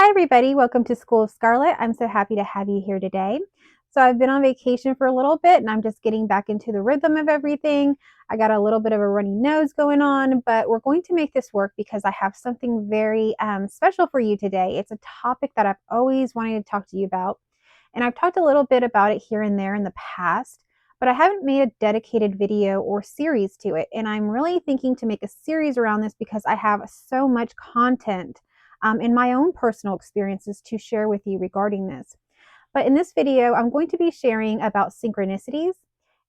Hi, everybody. Welcome to School of Scarlet. I'm so happy to have you here today. So, I've been on vacation for a little bit and I'm just getting back into the rhythm of everything. I got a little bit of a runny nose going on, but we're going to make this work because I have something very special for you today. It's a topic that I've always wanted to talk to you about. And I've talked a little bit about it here and there in the past, but I haven't made a dedicated video or series to it. And I'm really thinking to make a series around this because I have so much content in my own personal experiences to share with you regarding this. But in this video, I'm going to be sharing about synchronicities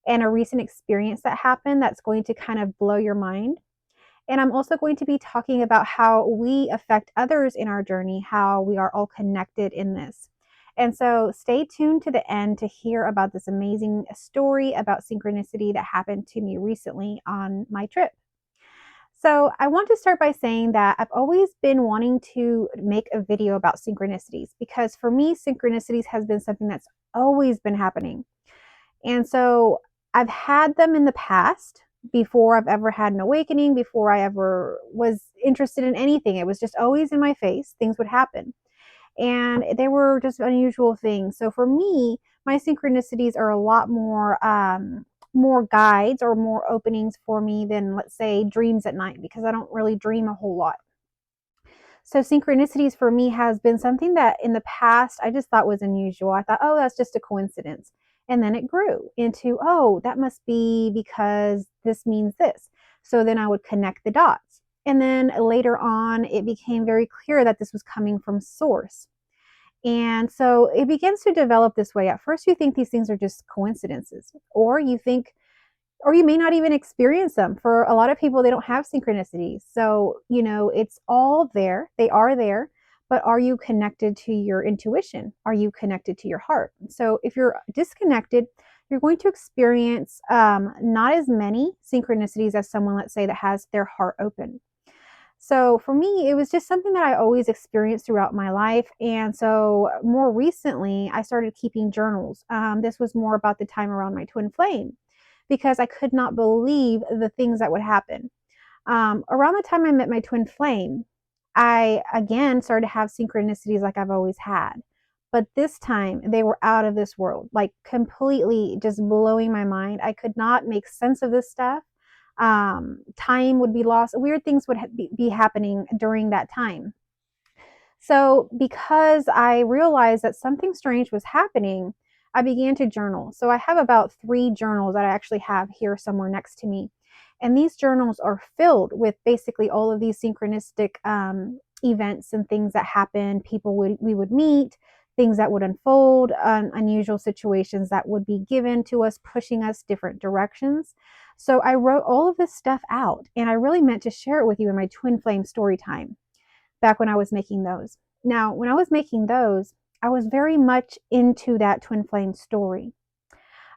and a recent experience that happened that's going to kind of blow your mind. And I'm also going to be talking about how we affect others in our journey, how we are all connected in this. And so stay tuned to the end to hear about this amazing story about synchronicity that happened to me recently on my trip. So I want to start by saying that I've always been wanting to make a video about synchronicities because for me, synchronicities has been something that's always been happening. And so I've had them in the past before I've ever had an awakening, before I ever was interested in anything. It was just always in my face. Things would happen. And they were just unusual things. So for me, my synchronicities are a lot more guides or more openings for me than, let's say, dreams at night, because I don't really dream a whole lot. So synchronicities for me has been something that in the past I just thought was unusual. I thought, oh, that's just a coincidence. And then it grew into, oh, that must be because this means this. So then I would connect the dots. And then later on, it became very clear that this was coming from source. And so it begins to develop this way. At first, you think these things are just coincidences, or you think, or you may not even experience them. For a lot of people, they don't have synchronicities. So, it's all there. They are there. But are you connected to your intuition? Are you connected to your heart? So, if you're disconnected, you're going to experience not as many synchronicities as someone, let's say, that has their heart open. So for me, it was just something that I always experienced throughout my life. And so more recently, I started keeping journals. This was more about the time around my twin flame because I could not believe the things that would happen. Around the time I met my twin flame, I again started to have synchronicities like I've always had. But this time they were out of this world, like completely just blowing my mind. I could not make sense of this stuff. Time would be lost. Weird things would be happening during that time. So, because I realized that something strange was happening, I began to journal. So, I have about 3 journals that I actually have here somewhere next to me. And these journals are filled with basically all of these synchronistic events and things that happen, we would meet, things that would unfold, unusual situations that would be given to us, pushing us different directions. So I wrote all of this stuff out, and I really meant to share it with you in my twin flame story time back when I was making those. Now, when I was making those, I was very much into that twin flame story.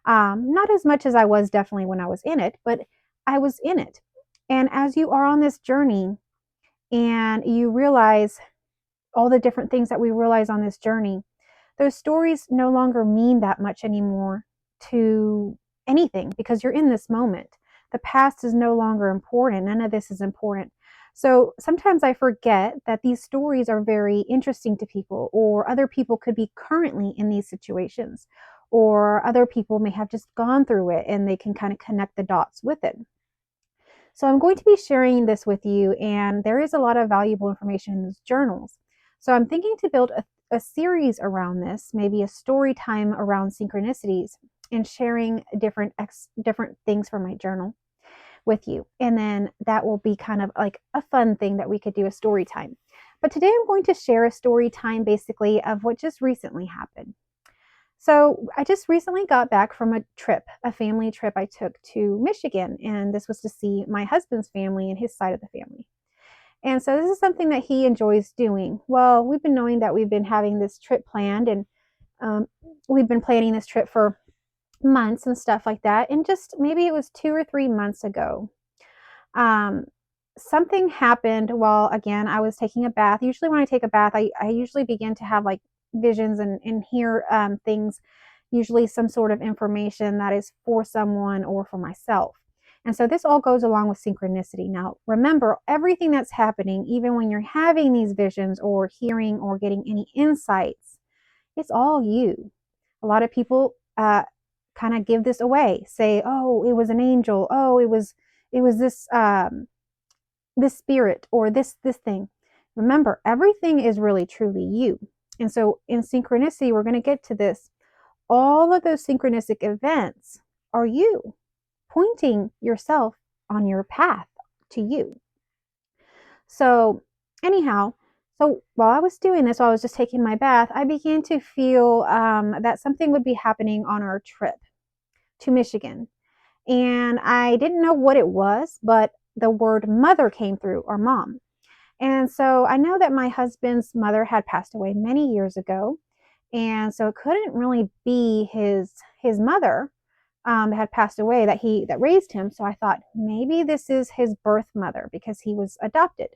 Not as much as I was definitely when I was in it, but I was in it. And as you are on this journey and you realize all the different things that we realize on this journey, those stories no longer mean that much anymore to anything because you're in this moment. The past is no longer important. None of this is important. So sometimes I forget that these stories are very interesting to people, or other people could be currently in these situations, or other people may have just gone through it and they can kind of connect the dots with it. So I'm going to be sharing this with you, and there is a lot of valuable information in these journals. So I'm thinking to build a series around this, maybe a story time around synchronicities, and sharing different things from my journal with you. And then that will be kind of like a fun thing that we could do a story time. But today I'm going to share a story time basically of what just recently happened. So I just recently got back from a family trip I took to Michigan, and this was to see my husband's family and his side of the family. And so this is something that he enjoys doing. Well, we've been knowing that we've been having this trip planned, and we've been planning this trip for months and stuff like that. And just maybe it was 2 or 3 months ago, something happened while, again, I was taking a bath. Usually when I take a bath, I usually begin to have like visions and hear things, usually some sort of information that is for someone or for myself. And so this all goes along with synchronicity. Now, remember, everything that's happening, even when you're having these visions or hearing or getting any insights, it's all you. A lot of people kind of give this away, say, "Oh, it was an angel. Oh, it was this spirit or this thing." Remember, everything is really truly you. And so in synchronicity, we're going to get to this. All of those synchronistic events are you pointing yourself on your path to you. So, anyhow, so while I was doing this, while I was just taking my bath, I began to feel that something would be happening on our trip to Michigan. And I didn't know what it was, but the word mother came through, or mom. And so I know that my husband's mother had passed away many years ago. And so it couldn't really be his mother that had passed away that raised him. So I thought maybe this is his birth mother because he was adopted.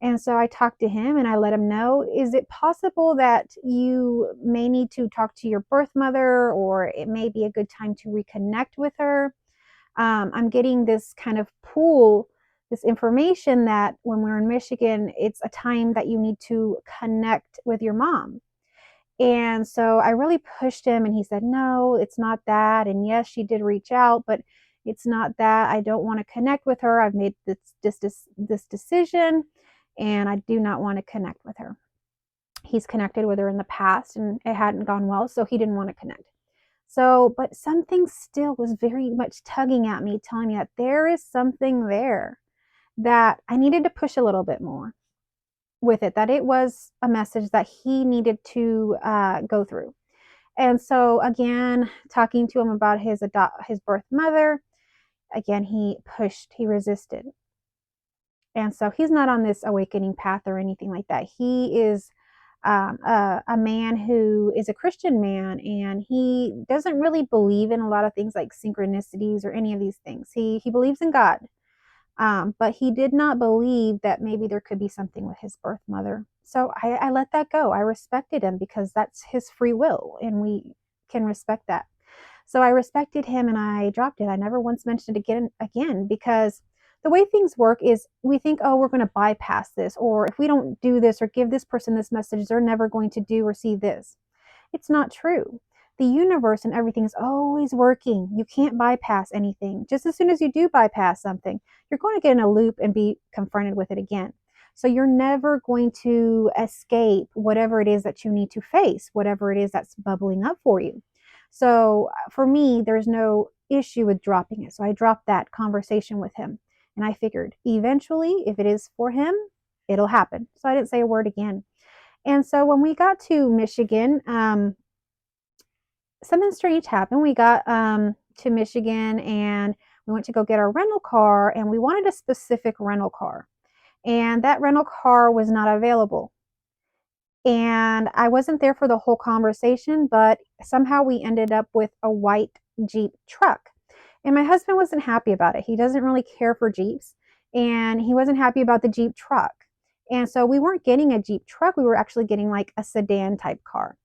And so I talked to him and I let him know, is it possible that you may need to talk to your birth mother, or it may be a good time to reconnect with her? I'm getting this kind of pull, this information that when we're in Michigan, it's a time that you need to connect with your mom. And so I really pushed him and he said, no, it's not that. And yes, she did reach out, but it's not that. I don't want to connect with her. I've made this decision and I do not want to connect with her. He's connected with her in the past and it hadn't gone well, so he didn't want to connect. So, but something still was very much tugging at me, telling me that there is something there that I needed to push a little bit more with it, that it was a message that he needed to go through. And so, again, talking to him about his birth mother, again, he pushed, he resisted. And so he's not on this awakening path or anything like that. He is a man who is a Christian man, and he doesn't really believe in a lot of things like synchronicities or any of these things. He believes in God, but he did not believe that maybe there could be something with his birth mother. So I let that go. I respected him because that's his free will, and we can respect that. So I respected him and I dropped it. I never once mentioned it again because the way things work is we think, oh, we're going to bypass this, or if we don't do this or give this person this message, they're never going to do or see this. It's not true. The universe and everything is always working. You can't bypass anything. Just as soon as you do bypass something, you're going to get in a loop and be confronted with it again. So you're never going to escape whatever it is that you need to face, whatever it is that's bubbling up for you. So for me, there's no issue with dropping it. So I dropped that conversation with him. And I figured eventually, if it is for him, it'll happen. So I didn't say a word again. And so when we got to Michigan, something strange happened. We got to Michigan and we went to go get our rental car, and we wanted a specific rental car. And that rental car was not available. And I wasn't there for the whole conversation, but somehow we ended up with a white Jeep truck. And my husband wasn't happy about it. He doesn't really care for Jeeps, and he wasn't happy about the Jeep truck. And so we weren't getting a Jeep truck. We were actually getting like a sedan type car.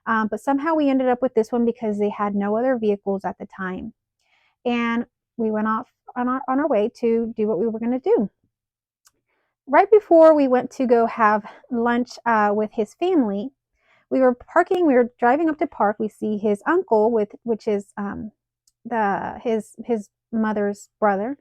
But somehow we ended up with this one because they had no other vehicles at the time. And we went off on our way to do what we were going to do. Right before we went to go have lunch with his family, we were driving up to park. We see his uncle, which is his mother's brother.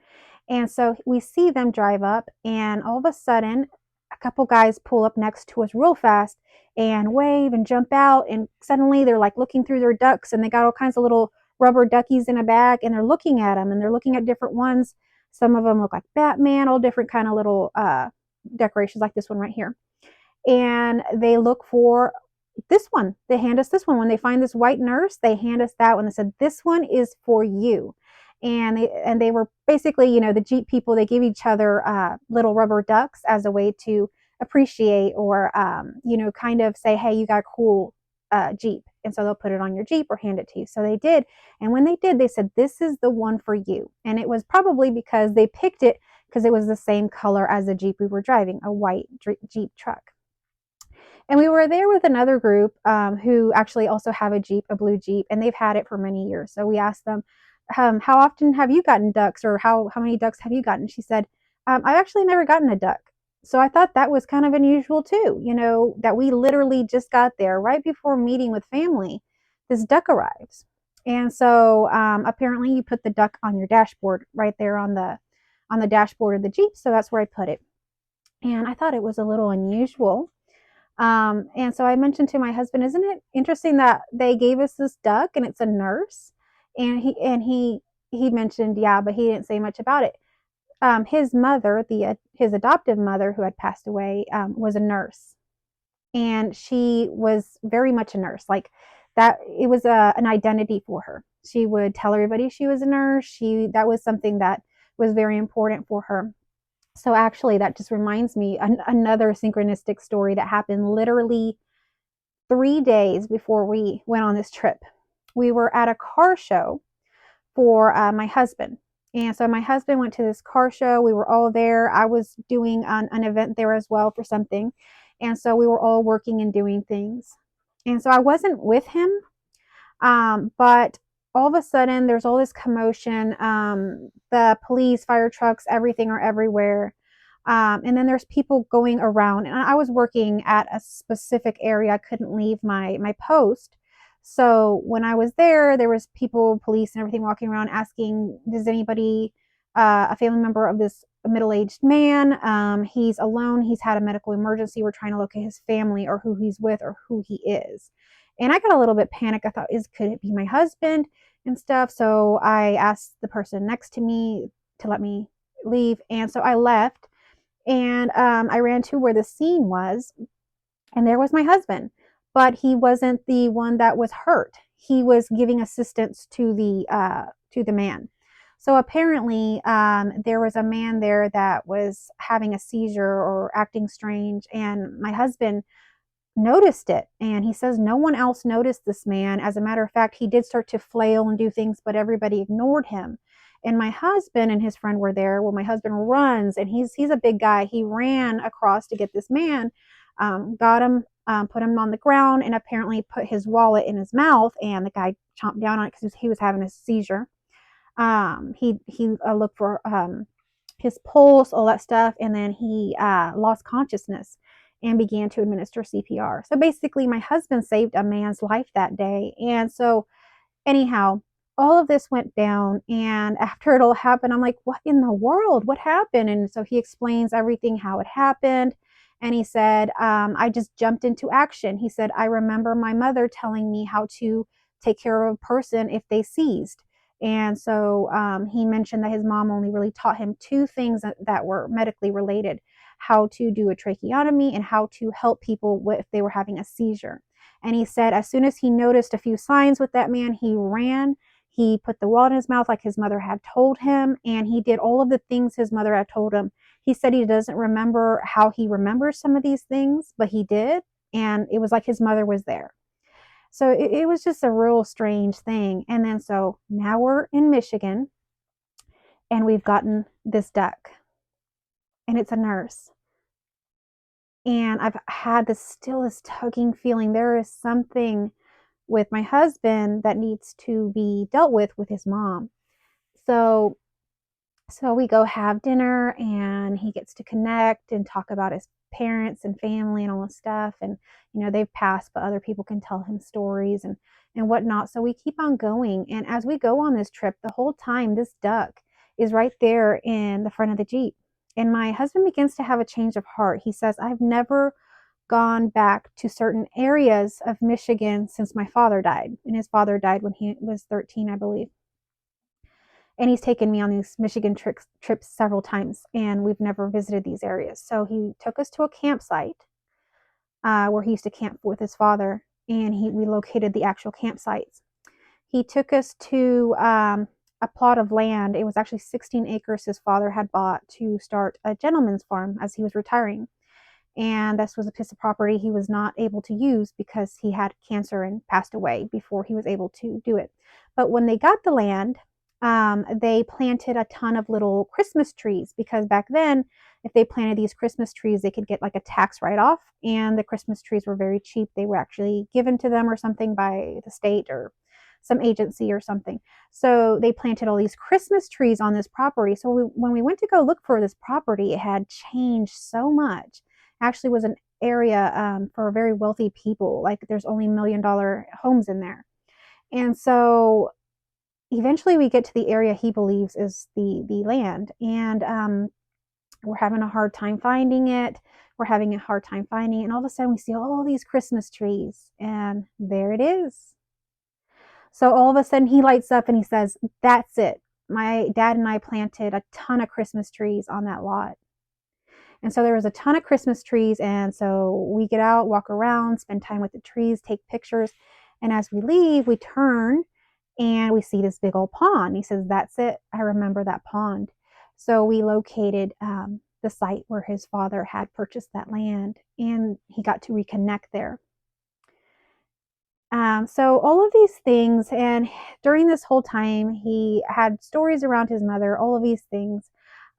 And so we see them drive up, and all of a sudden a couple guys pull up next to us real fast and wave and jump out, and suddenly they're like looking through their ducks, and they got all kinds of little rubber duckies in a bag, and they're looking at them, and they're looking at different ones. Some of them look like Batman, all different kind of little decorations like this one right here. And they look for this one. They hand us this one. When they find this white nurse, they hand us that one. They said, this one is for you. And they were basically, the Jeep people, they give each other little rubber ducks as a way to appreciate or, kind of say, hey, you got a cool Jeep. And so they'll put it on your Jeep or hand it to you. So they did. And when they did, they said, this is the one for you. And it was probably because they picked it because it was the same color as the Jeep we were driving, a white Jeep truck. And we were there with another group who actually also have a Jeep, a blue Jeep, and they've had it for many years. So we asked them, how often have you gotten ducks, or how many ducks have you gotten? She said, I've actually never gotten a duck. So I thought that was kind of unusual too, that we literally just got there right before meeting with family. This duck arrives. And so apparently you put the duck on your dashboard right there on the dashboard of the Jeep. So that's where I put it. And I thought it was a little unusual. And so I mentioned to my husband, isn't it interesting that they gave us this duck and it's a nurse? And he mentioned, yeah, but he didn't say much about it. His mother, his adoptive mother, who had passed away, was a nurse, and she was very much a nurse. Like that, it was an identity for her. She would tell everybody she was a nurse. That was something that was very important for her. So actually, that just reminds me another synchronistic story that happened literally 3 days before we went on this trip. We were at a car show for my husband. And so my husband went to this car show. We were all there. I was doing an event there as well for something. And so we were all working and doing things. And so I wasn't with him, but all of a sudden there's all this commotion. The police, fire trucks, everything are everywhere. And then there's people going around. And I was working at a specific area. I couldn't leave my post. So when I was there, there was people, police, and everything walking around asking, "Does anybody, a family member of this middle-aged man? He's alone. He's had a medical emergency. We're trying to locate his family or who he's with or who he is." And I got a little bit panicked. I thought, could it be my husband and stuff? So I asked the person next to me to let me leave, and so I left, and I ran to where the scene was, and there was my husband, but he wasn't the one that was hurt. He was giving assistance to the man. So apparently, there was a man there that was having a seizure or acting strange, and my husband noticed it. And he says no one else noticed this man. As a matter of fact, he did start to flail and do things, but everybody ignored him. And my husband and his friend were there. Well, my husband runs, and he's a big guy. He ran across to get this man, got him, put him on the ground, and apparently put his wallet in his mouth. And the guy chomped down on it because he was having a seizure. He looked for his pulse, all that stuff, and then he lost consciousness and began to administer CPR. So basically, my husband saved a man's life that day. And so, anyhow, all of this went down. And after it all happened, I'm like, what in the world? What happened? And so he explains everything, how it happened. And he said, I just jumped into action. He said, I remember my mother telling me how to take care of a person if they seized. And so he mentioned that his mom only really taught him two things that were medically related: how to do a tracheotomy and how to help people if they were having a seizure. And he said as soon as he noticed a few signs with that man, he ran. He put the wallet in his mouth like his mother had told him, and he did all of the things his mother had told him. He said he doesn't remember how he remembers some of these things, but he did, and it was like his mother was there. So it was just a real strange thing. And then so now we're in Michigan, and we've gotten this duck, and it's a nurse. And I've had this tugging feeling. There is something with my husband that needs to be dealt with his mom. So we go have dinner, and he gets to connect and talk about his parents and family and all this stuff. And they've passed, but other people can tell him stories and whatnot. So we keep on going, and as we go on this trip, the whole time this duck is right there in the front of the Jeep. And my husband begins to have a change of heart. He says, I've never gone back to certain areas of Michigan since my father died. And his father died when he was 13, I believe. And he's taken me on these Michigan trips several times, and we've never visited these areas. So he took us to a campsite where he used to camp with his father, and we located the actual campsites. He took us to a plot of land. It was actually 16 acres his father had bought to start a gentleman's farm as he was retiring. And this was a piece of property he was not able to use because he had cancer and passed away before he was able to do it. But when they got the land, they planted a ton of little Christmas trees, because back then, if they planted these Christmas trees, they could get like a tax write-off, and the Christmas trees were very cheap. They were actually given to them or something by the state or some agency or something. So they planted all these Christmas trees on this property. So when we went to go look for this property, it had changed so much. Actually was an area for very wealthy people. Like there's only $1 million homes in there. And so eventually we get to the area he believes is the land. And we're having a hard time finding it. We're having a hard time finding it. And all of a sudden we see all these Christmas trees. And there it is. So all of a sudden he lights up and he says, that's it. My dad and I planted a ton of Christmas trees on that lot. And so there was a ton of Christmas trees. And so we get out, walk around, spend time with the trees, take pictures. And as we leave, we turn and we see this big old pond. He says, that's it. I remember that pond. So we located the site where his father had purchased that land, and he got to reconnect there. So all of these things, and during this whole time, he had stories around his mother, all of these things.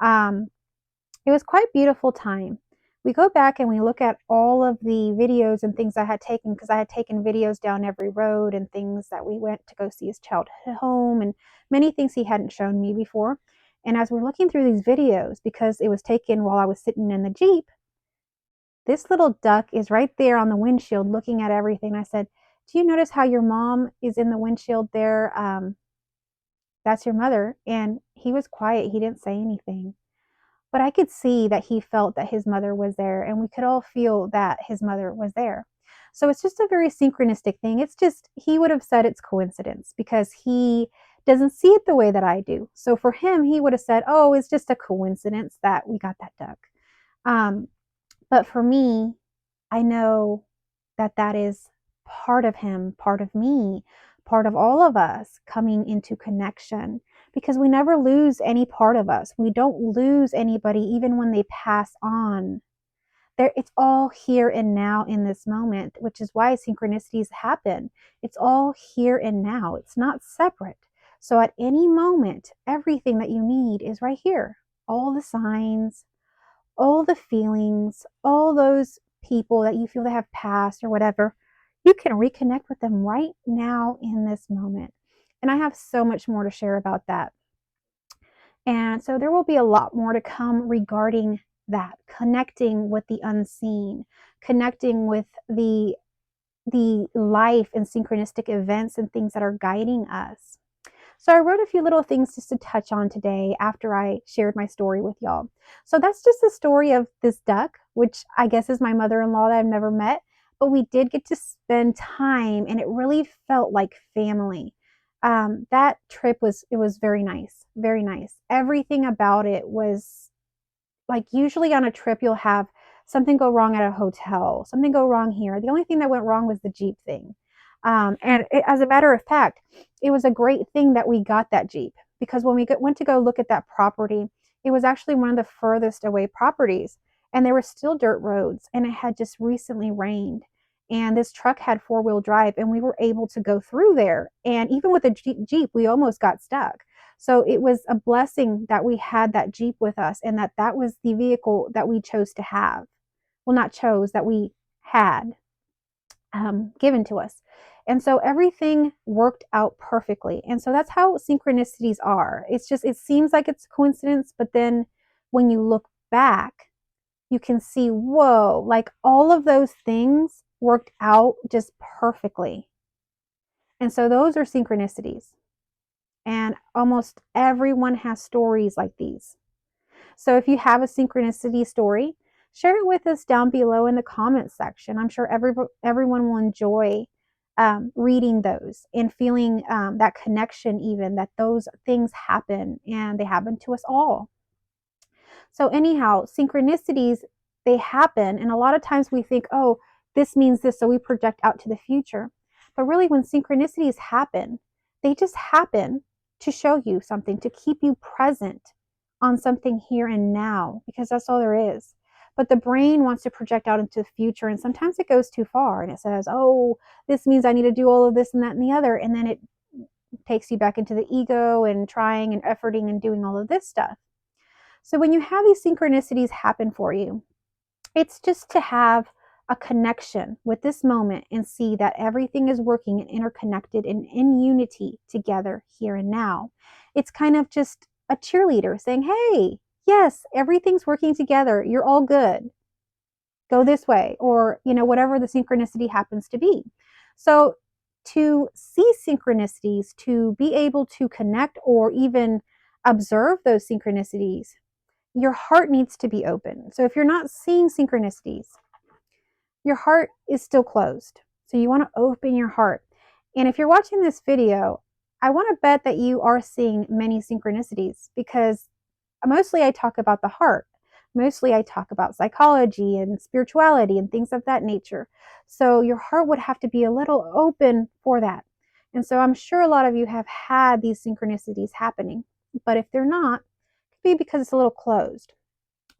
It was quite a beautiful time. We go back and we look at all of the videos and things I had taken, because I had taken videos down every road and things that we went to go see his childhood home and many things he hadn't shown me before. And as we're looking through these videos, because it was taken while I was sitting in the Jeep, this little duck is right there on the windshield looking at everything. I said, do you notice how your mom is in the windshield there? That's your mother. And he was quiet. He didn't say anything. But I could see that he felt that his mother was there, and we could all feel that his mother was there. So it's just a very synchronistic thing. It's just, he would have said it's coincidence because he doesn't see it the way that I do. So for him, he would have said, oh, it's just a coincidence that we got that duck. But for me, I know that that is part of him, part of me, part of all of us coming into connection, because we never lose any part of us. We don't lose anybody even when they pass on. It's all here and now in this moment, which is why synchronicities happen. It's all here and now. It's not separate. So at any moment, everything that you need is right here. All the signs, all the feelings, all those people that you feel that have passed or whatever, you can reconnect with them right now in this moment. And I have so much more to share about that. And so there will be a lot more to come regarding that, connecting with the unseen, connecting with the life and synchronistic events and things that are guiding us. So I wrote a few little things just to touch on today after I shared my story with y'all. So that's just the story of this duck, which I guess is my mother-in-law that I've never met, but we did get to spend time and it really felt like family. That trip was very nice, very nice. Everything about it was like, usually on a trip, you'll have something go wrong at a hotel, something go wrong here. The only thing that went wrong was the Jeep thing. As a matter of fact, it was a great thing that we got that Jeep, because when we went to go look at that property, it was actually one of the furthest away properties, and there were still dirt roads, and it had just recently rained. And this truck had four-wheel drive, and we were able to go through there. And even with a Jeep, we almost got stuck. So it was a blessing that we had that Jeep with us, and that was the vehicle that we chose to have. Well, not chose, that we had given to us. And so everything worked out perfectly. And so that's how synchronicities are. It's just, it seems like it's a coincidence, but then when you look back, you can see, whoa, like all of those things worked out just perfectly. And so those are synchronicities. And almost everyone has stories like these. So if you have a synchronicity story, share it with us down below in the comments section. I'm sure everyone will enjoy reading those and feeling that connection, even that those things happen, and they happen to us all. So anyhow, synchronicities, they happen, and a lot of times we think, oh, this means this, so we project out to the future. But really, when synchronicities happen, they just happen to show you something, to keep you present on something here and now, because that's all there is. But the brain wants to project out into the future, and sometimes it goes too far, and it says, oh, this means I need to do all of this and that and the other, and then it takes you back into the ego and trying and efforting and doing all of this stuff. So when you have these synchronicities happen for you, it's just to have a connection with this moment and see that everything is working and interconnected and in unity together here and now. It's kind of just a cheerleader saying, hey, yes, everything's working together. You're all good. Go this way, or, whatever the synchronicity happens to be. So to see synchronicities, to be able to connect or even observe those synchronicities, your heart needs to be open. So if you're not seeing synchronicities, your heart is still closed. So you want to open your heart. And if you're watching this video, I want to bet that you are seeing many synchronicities, because mostly I talk about the heart. Mostly I talk about psychology and spirituality and things of that nature. So your heart would have to be a little open for that. And so I'm sure a lot of you have had these synchronicities happening. But if they're not, it could be because it's a little closed.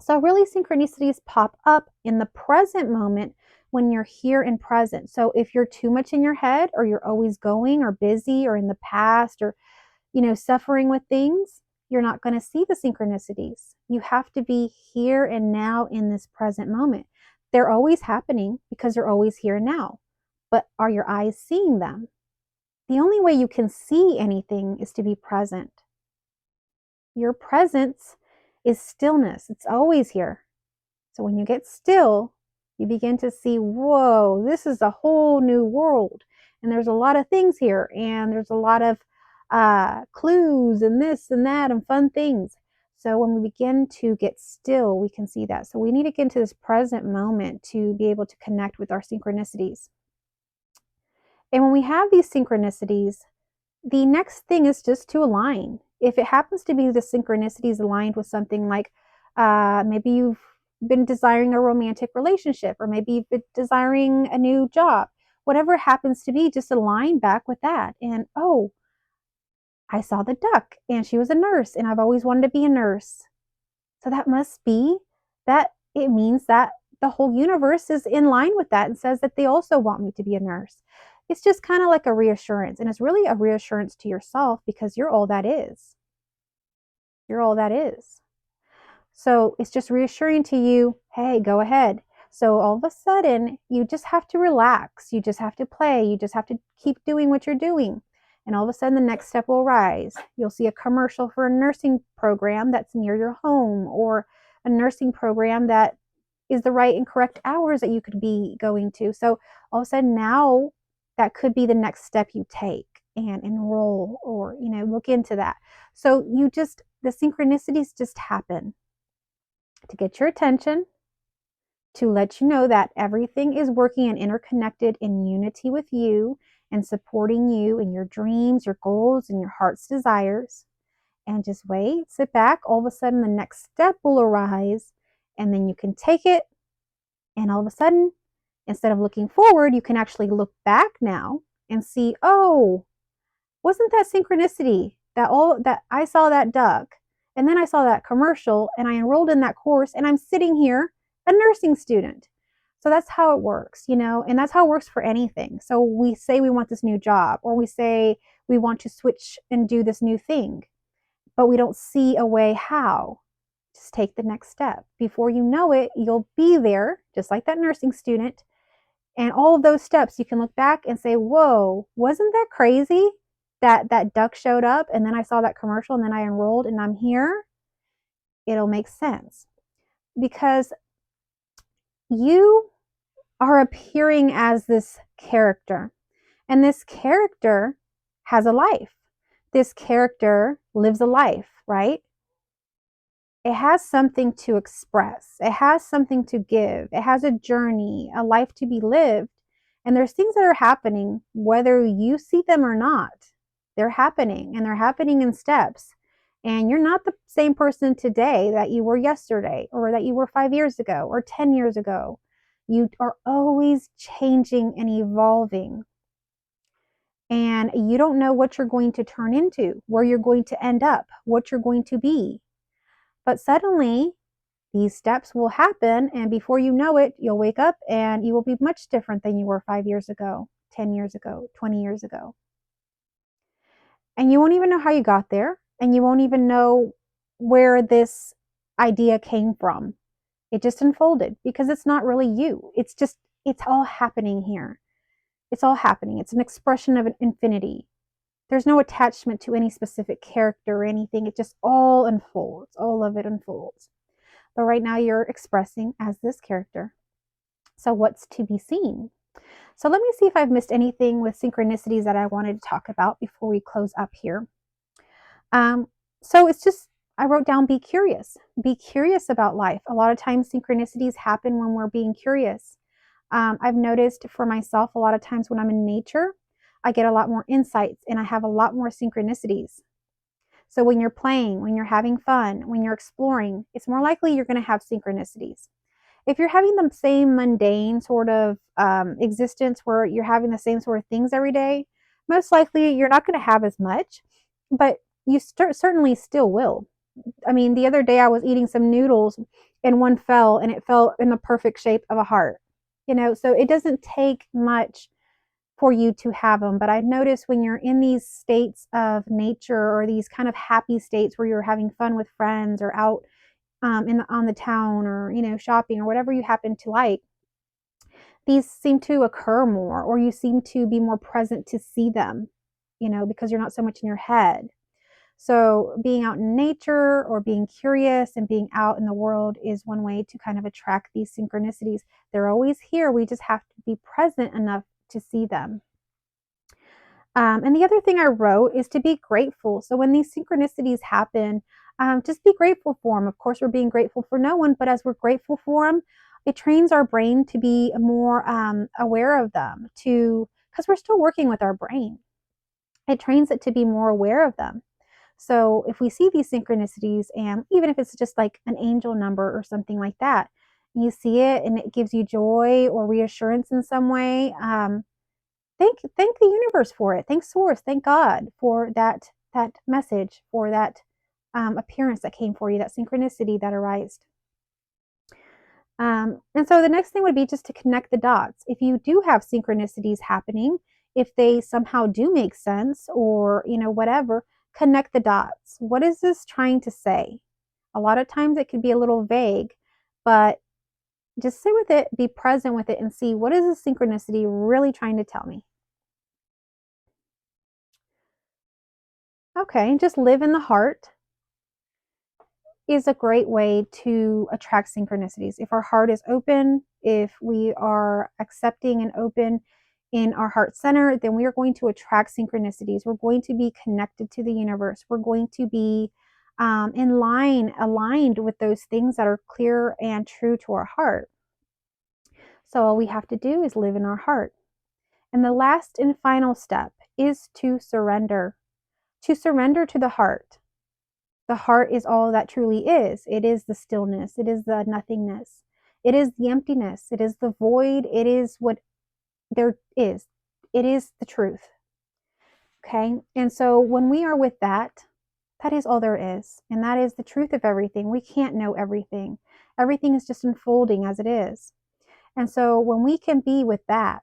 So really, synchronicities pop up in the present moment when you're here and present. So if you're too much in your head, or you're always going or busy or in the past, or suffering with things, you're not going to see the synchronicities. You have to be here and now in this present moment. They're always happening because you're always here and now. But are your eyes seeing them? The only way you can see anything is to be present. Your presence is stillness. It's always here. So when you get still, you begin to see, whoa, this is a whole new world. And there's a lot of things here. And there's a lot of clues and this and that and fun things. So when we begin to get still, we can see that. So we need to get into this present moment to be able to connect with our synchronicities. And when we have these synchronicities, the next thing is just to align. If it happens to be the synchronicities aligned with something like maybe you've been desiring a romantic relationship, or maybe you've been desiring a new job, whatever it happens to be, just align back with that. And oh, I saw the duck and she was a nurse and I've always wanted to be a nurse. So that must be that it means that the whole universe is in line with that and says that they also want me to be a nurse. It's just kind of like a reassurance, and it's really a reassurance to yourself, because you're all that is. You're all that is. So it's just reassuring to you, hey, go ahead. So all of a sudden, you just have to relax. You just have to play. You just have to keep doing what you're doing. And all of a sudden, the next step will rise. You'll see a commercial for a nursing program that's near your home, or a nursing program that is the right and correct hours that you could be going to. So all of a sudden now, that could be the next step you take and enroll, or, look into that. So the synchronicities just happen to get your attention, to let you know that everything is working and interconnected in unity with you and supporting you in your dreams, your goals, and your heart's desires. And just wait, sit back. All of a sudden, the next step will arise, and then you can take it. And all of a sudden, instead of looking forward, you can actually look back now and see, oh, wasn't that synchronicity that I saw that duck, and then I saw that commercial, and I enrolled in that course, and I'm sitting here, a nursing student. So that's how it works, and that's how it works for anything. So we say we want this new job, or we say we want to switch and do this new thing, but we don't see a way how. Just take the next step. Before you know it, you'll be there, just like that nursing student. And all of those steps, you can look back and say, whoa, wasn't that crazy that that duck showed up, and then I saw that commercial, and then I enrolled, and I'm here? It'll make sense, because you are appearing as this character, and this character has a life. This character lives a life, right? It has something to express. It has something to give. It has a journey, a life to be lived. And there's things that are happening, whether you see them or not. They're happening, and they're happening in steps. And you're not the same person today that you were yesterday, or that you were 5 years ago, or 10 years ago. You are always changing and evolving. And you don't know what you're going to turn into, where you're going to end up, what you're going to be. But suddenly, these steps will happen, and before you know it, you'll wake up and you will be much different than you were 5 years ago, 10 years ago, 20 years ago. And you won't even know how you got there, and you won't even know where this idea came from. It just unfolded, because it's not really you. It's just It's all happening here. It's all happening. It's an expression of an infinity. There's no attachment to any specific character or anything. It just all unfolds. All of it unfolds. But right now you're expressing as this character. So what's to be seen? So let me see if I've missed anything with synchronicities that I wanted to talk about before we close up here. So it's just, I wrote down be curious. Be curious about life. A lot of times synchronicities happen when we're being curious. I've noticed for myself a lot of times when I'm in nature, I get a lot more insights and I have a lot more synchronicities. So when you're playing, when you're having fun, when you're exploring, it's more likely you're going to have synchronicities. If you're having the same mundane sort of existence where you're having the same sort of things every day, most likely you're not going to have as much, but you certainly still will. I mean, the other day I was eating some noodles and one fell and it fell in the perfect shape of a heart. So it doesn't take much for you to have them. But I've noticed when you're in these states of nature or these kind of happy states where you're having fun with friends or out on the town or shopping or whatever you happen to like, these seem to occur more, or you seem to be more present to see them, because you're not so much in your head. So being out in nature or being curious and being out in the world is one way to kind of attract these synchronicities. They're always here. We just have to be present enough to see them. And the other thing I wrote is to be grateful. So when these synchronicities happen, just be grateful for them. Of course, we're being grateful for no one, but as we're grateful for them, it trains our brain to be more aware of them, because we're still working with our brain. It trains it to be more aware of them. So if we see these synchronicities, and even if it's just like an angel number or something like that, you see it and it gives you joy or reassurance in some way, thank the universe for it. Thank source, thank God for that message, for that appearance that came for you, that synchronicity that arose. And so the next thing would be just to connect the dots. If you do have synchronicities happening, if they somehow do make sense or whatever, connect the dots. What is this trying to say? A lot of times it can be a little vague, but just sit with it, be present with it, and see what is the synchronicity really trying to tell me. Okay, just live in the heart is a great way to attract synchronicities. If our heart is open, if we are accepting and open in our heart center, then we are going to attract synchronicities. We're going to be connected to the universe. We're going to be aligned with those things that are clear and true to our heart. So all we have to do is live in our heart. And the last and final step is to surrender. To surrender to the heart. The heart is all that truly is. It is the stillness. It is the nothingness. It is the emptiness. It is the void. It is what there is. It is the truth. Okay? And so when we are with that, that is all there is. And that is the truth of everything. We can't know everything. Everything is just unfolding as it is. And so when we can be with that,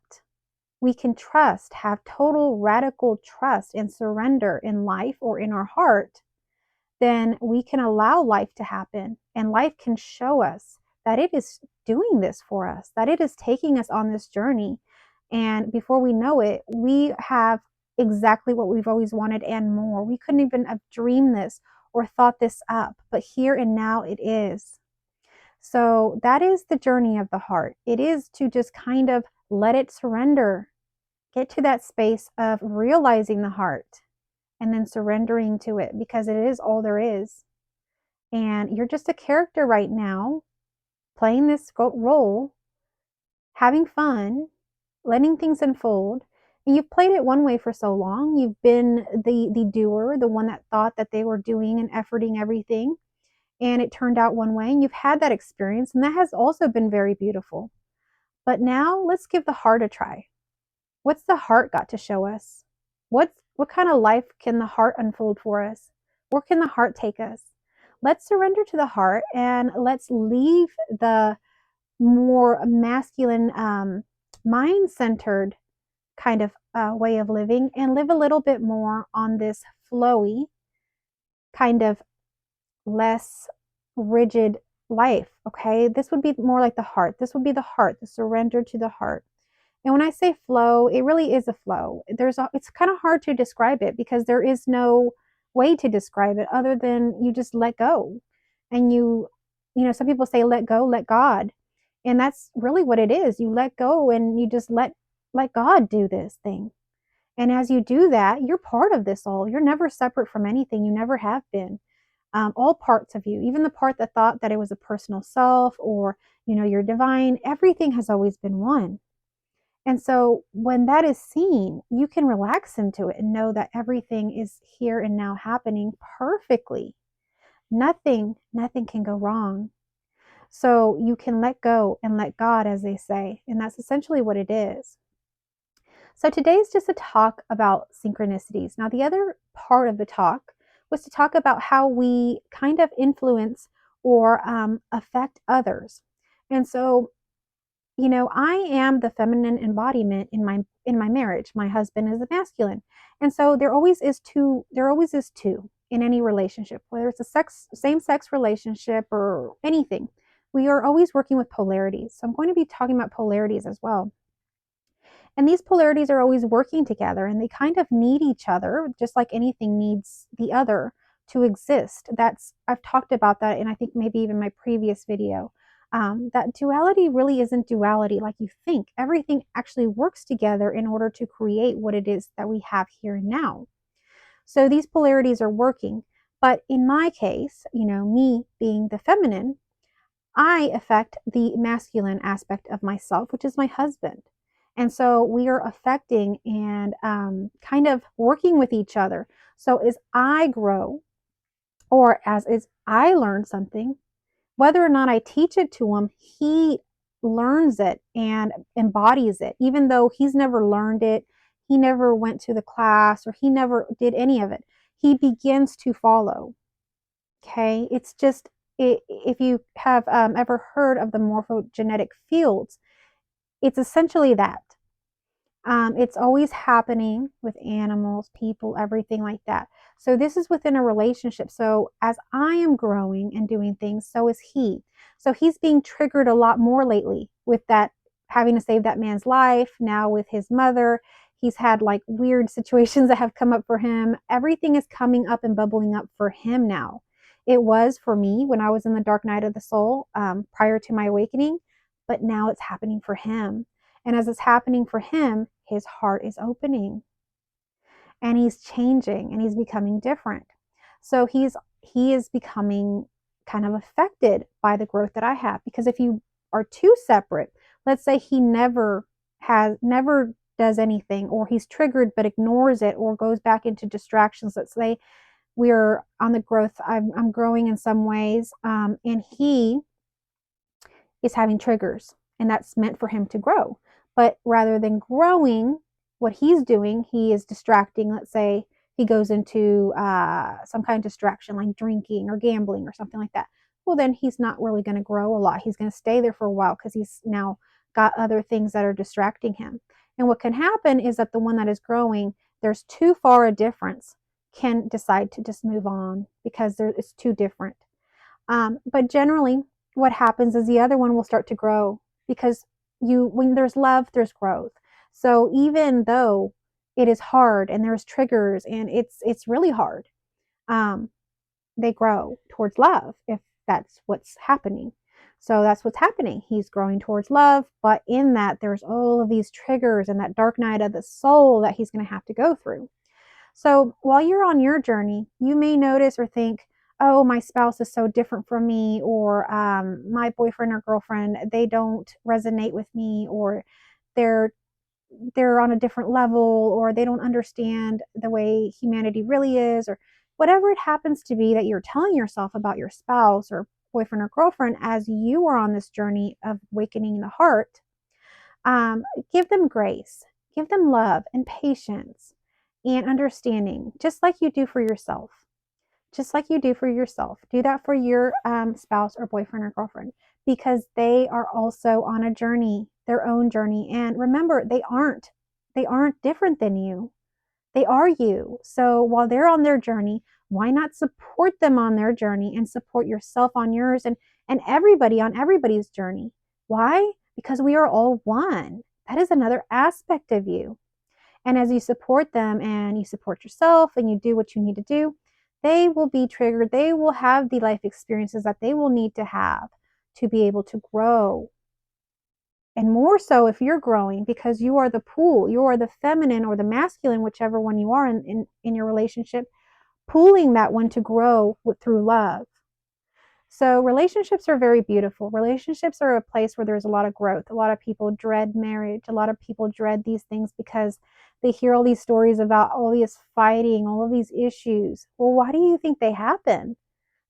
we can trust, have total radical trust and surrender in life or in our heart, then we can allow life to happen, and life can show us that it is doing this for us, that it is taking us on this journey. And before we know it, we have exactly what we've always wanted and more. We couldn't even have dreamed this or thought this up, but here and now it is. So that is the journey of the heart. It is to just kind of let it surrender, get to that space of realizing the heart and then surrendering to it, because it is all there is. And you're just a character right now, playing this role, having fun, letting things unfold. And you've played it one way for so long. You've been the doer, the one that thought that they were doing and efforting everything, and it turned out one way. And you've had that experience, and that has also been very beautiful. But now let's give the heart a try. What's the heart got to show us? What kind of life can the heart unfold for us? Where can the heart take us? Let's surrender to the heart and let's leave the more masculine, mind-centered kind of way of living and live a little bit more on this flowy, kind of less rigid life, okay? This would be more like the heart. This would be the heart, the surrender to the heart. And when I say flow, it really is a flow. It's kind of hard to describe it because there is no way to describe it other than you just let go. And some people say let go, let God. And that's really what it is. You let go and you just let God do this thing. And as you do that, you're part of this all. You're never separate from anything. You never have been. All parts of you, even the part that thought that it was a personal self or, you're divine, everything has always been one. And so when that is seen, you can relax into it and know that everything is here and now happening perfectly. Nothing can go wrong. So you can let go and let God, as they say. And that's essentially what it is. So today is just a talk about synchronicities. Now, the other part of the talk was to talk about how we kind of influence or affect others. And so, I am the feminine embodiment in my marriage. My husband is the masculine. And so there always is two in any relationship, whether it's a same sex relationship or anything. We are always working with polarities. So I'm going to be talking about polarities as well. And these polarities are always working together and they kind of need each other, just like anything needs the other to exist. I've talked about that, and I think maybe even my previous video. That duality really isn't duality like you think. Everything actually works together in order to create what it is that we have here and now. So these polarities are working. But in my case, me being the feminine, I affect the masculine aspect of myself, which is my husband. And so we are affecting and kind of working with each other. So as I grow or as I learn something, whether or not I teach it to him, he learns it and embodies it, even though he's never learned it. He never went to the class or he never did any of it. He begins to follow. Okay, it's just if you have ever heard of the morphogenetic fields, it's essentially that. It's always happening with animals, people, everything like that. So this is within a relationship. So as I am growing and doing things, so is he. So he's being triggered a lot more lately with that, having to save that man's life. Now with his mother, he's had like weird situations that have come up for him. Everything is coming up and bubbling up for him now. It was for me when I was in the dark night of the soul prior to my awakening, but now it's happening for him. And as it's happening for him, his heart is opening and he's changing and he's becoming different. So he is becoming kind of affected by the growth that I have, because if you are too separate, let's say he never does anything, or he's triggered but ignores it or goes back into distractions. Let's say we're on the growth, I'm growing in some ways, and he is having triggers, and that's meant for him to grow. But rather than growing, what he's doing, he is distracting. Let's say he goes into some kind of distraction like drinking or gambling or something like that. Well, then he's not really going to grow a lot. He's going to stay there for a while because he's now got other things that are distracting him. And what can happen is that the one that is growing, there's too far a difference, can decide to just move on because it's too different. But generally, what happens is the other one will start to grow, because when there's love, there's growth. So even though it is hard and there's triggers and it's really hard, they grow towards love if that's what's happening. So that's what's happening. He's growing towards love, but in that there's all of these triggers and that dark night of the soul that he's going to have to go through. So while you're on your journey, you may notice or think, oh, my spouse is so different from me, or my boyfriend or girlfriend, they don't resonate with me, or they're they're on a different level, or they don't understand the way humanity really is, or whatever it happens to be that you're telling yourself about your spouse or boyfriend or girlfriend as you are on this journey of awakening the heart. Give them grace, give them love and patience and understanding, just like you do for yourself. Just like you do for yourself. Do that for your spouse or boyfriend or girlfriend, because they are also on a journey, their own journey. And remember, they aren't different than you. They are you. So while they're on their journey, why not support them on their journey and support yourself on yours, and everybody on everybody's journey. Why? Because we are all one. That is another aspect of you. And as you support them and you support yourself and you do what you need to do, they will be triggered. They will have the life experiences that they will need to have to be able to grow. And more so if you're growing, because you are the pool, you are the feminine or the masculine, whichever one you are in your relationship, pooling that one to grow through love. So relationships are very beautiful. Relationships are a place where there's a lot of growth. A lot of people dread marriage. A lot of people dread these things because they hear all these stories about all this fighting, all of these issues. Well, why do you think they happen?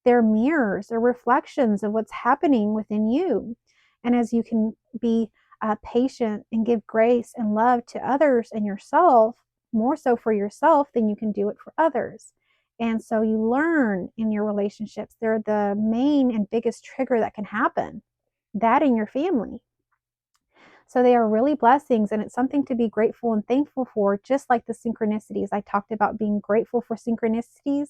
They're mirrors, they're reflections of what's happening within you. And as you can be patient and give grace and love to others and yourself, more so for yourself than you can do it for others. And so you learn in your relationships, they're the main and biggest trigger that can happen, that in your family. So they are really blessings, and it's something to be grateful and thankful for, just like the synchronicities. I talked about being grateful for synchronicities.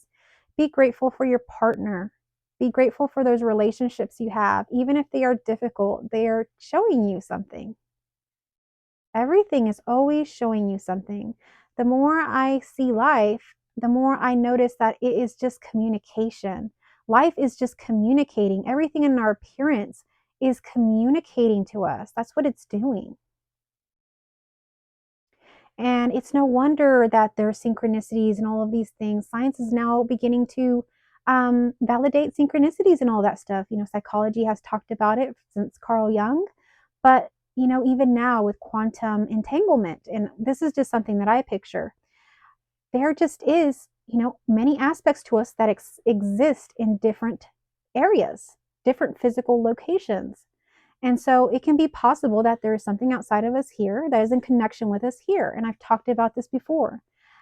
Be grateful for your partner. Be grateful for those relationships you have. Even if they are difficult, they are showing you something. Everything is always showing you something. The more I see life, the more I notice that it is just communication. Life is just communicating. Everything in our appearance is communicating to us. That's what it's doing. And it's no wonder that there's synchronicities and all of these things. Science is now beginning to validate synchronicities and all that stuff. Psychology has talked about it since Carl Jung. But, even now with quantum entanglement, and this is just something that I picture, there just is, many aspects to us that exist in different areas, different physical locations. And so it can be possible that there is something outside of us here that is in connection with us here. And I've talked about this before.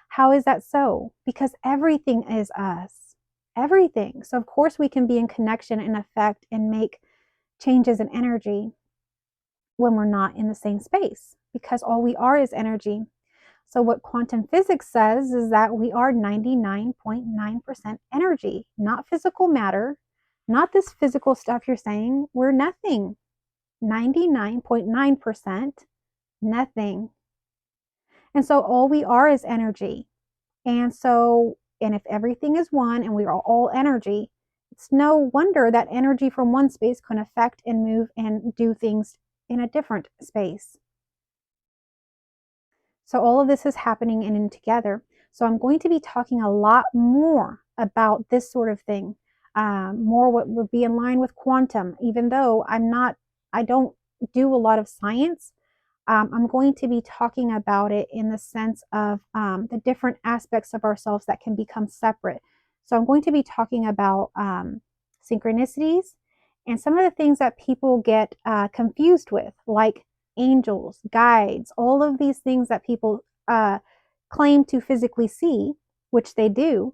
How is that so? Because everything is us. Everything. So of course we can be in connection and affect and make changes in energy when we're not in the same space, because all we are is energy. So what quantum physics says is that we are 99.9% energy, not physical matter, not this physical stuff you're saying. We're nothing. 99.9% nothing. And so all we are is energy. And if everything is one and we are all energy, it's no wonder that energy from one space can affect and move and do things in a different space. So all of this is happening in together. So I'm going to be talking a lot more about this sort of thing, more what would be in line with quantum, even though I don't do a lot of science. I'm going to be talking about it in the sense of the different aspects of ourselves that can become separate. So I'm going to be talking about synchronicities and some of the things that people get confused with, like angels, guides, all of these things that people claim to physically see, which they do,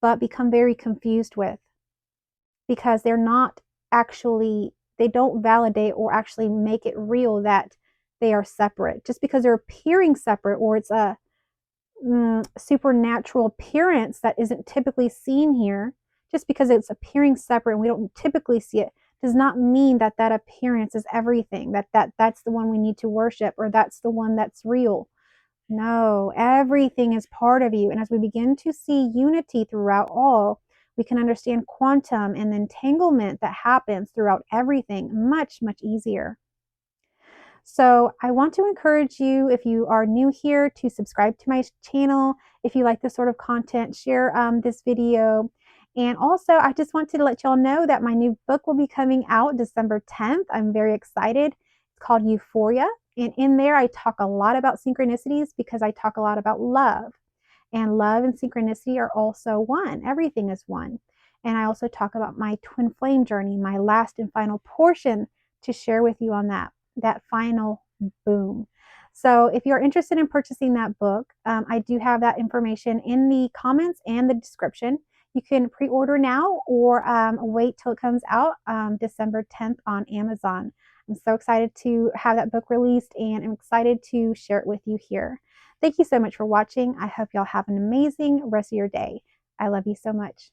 but become very confused with because they're not actually, they don't validate or actually make it real that they are separate. Just because they're appearing separate, or it's a supernatural appearance that isn't typically seen here, just because it's appearing separate and we don't typically see it, does not mean that that appearance is everything, that's the one we need to worship, or that's the one that's real. No, everything is part of you. And as we begin to see unity throughout all, we can understand quantum and the entanglement that happens throughout everything much, much easier. So I want to encourage you, if you are new here, to subscribe to my channel. If you like this sort of content, share this video. And also, I just wanted to let y'all know that my new book will be coming out December 10th. I'm very excited. It's called Euphoria. And in there, I talk a lot about synchronicities because I talk a lot about love. And love and synchronicity are also one. Everything is one. And I also talk about my twin flame journey, my last and final portion to share with you on that final boom. So if you're interested in purchasing that book, I do have that information in the comments and the description. You can pre-order now or wait till it comes out December 10th on Amazon. I'm so excited to have that book released, and I'm excited to share it with you here. Thank you so much for watching. I hope y'all have an amazing rest of your day. I love you so much.